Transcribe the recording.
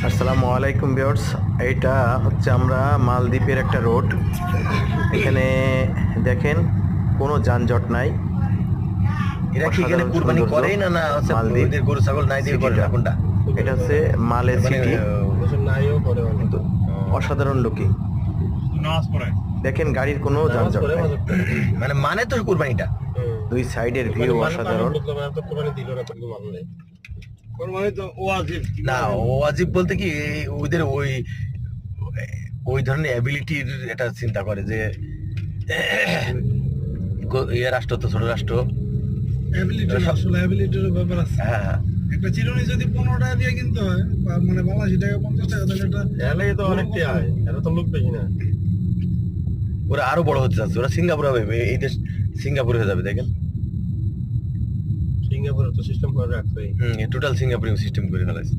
আসসালামু আলাইকুম ভিউয়ার্স, এটা হচ্ছে আমরা মালদ্বীপের একটা রোড। এখানে দেখেন কোনো যানজট নাই। এরা কি এখানে অসাধারণ কুরবানি সৌন্দর্য করেই না হচ্ছে মালদ্বীপ ওদের গরু ছাগল নাই দিয়ে করে না কোনটা? এটা হচ্ছে মালে মানে সিটি, নাইও করে কিন্তু অসাধারণ লুকিং। নামাজ পড়ে দেখেন গাড়ির কোনো যানজট নাই। মানে তো কুরবানিটা দুই সাইডের ভিউ অসাধারণ। কোরবানি দিল না কিন্তু ভালো নেই কোরবানি তো ওয়াজিব না ওয়াজিব বলতে কি ওদের ওই ধরনের অ্যাবিলিটির এটা চিন্তা করে যে ইয়ে রাষ্ট্র তো ছোট রাষ্ট্র। অ্যাবিলিটি আসলে অ্যাবিলিটির ব্যাপার আছে। হ্যাঁ একটা চিরুনি যদি 15 টাকা দিয়ে কিনতে হয় মানে 82 টাকা 50 টাকা তাহলে এটা এলাই তো অনেকটাই হয়, এটা তো লোক বেশি না। ওরা আরো বড় হতে যাচ্ছে, ওরা সিঙ্গাপুর হবে, এই দেশ সিঙ্গাপুর হয়ে যাবে দেখেন। সিঙ্গাপুরে তো সিস্টেম করে রাখছে। টোটাল সিঙ্গাপুর সিস্টেম করে ফেলাইছে।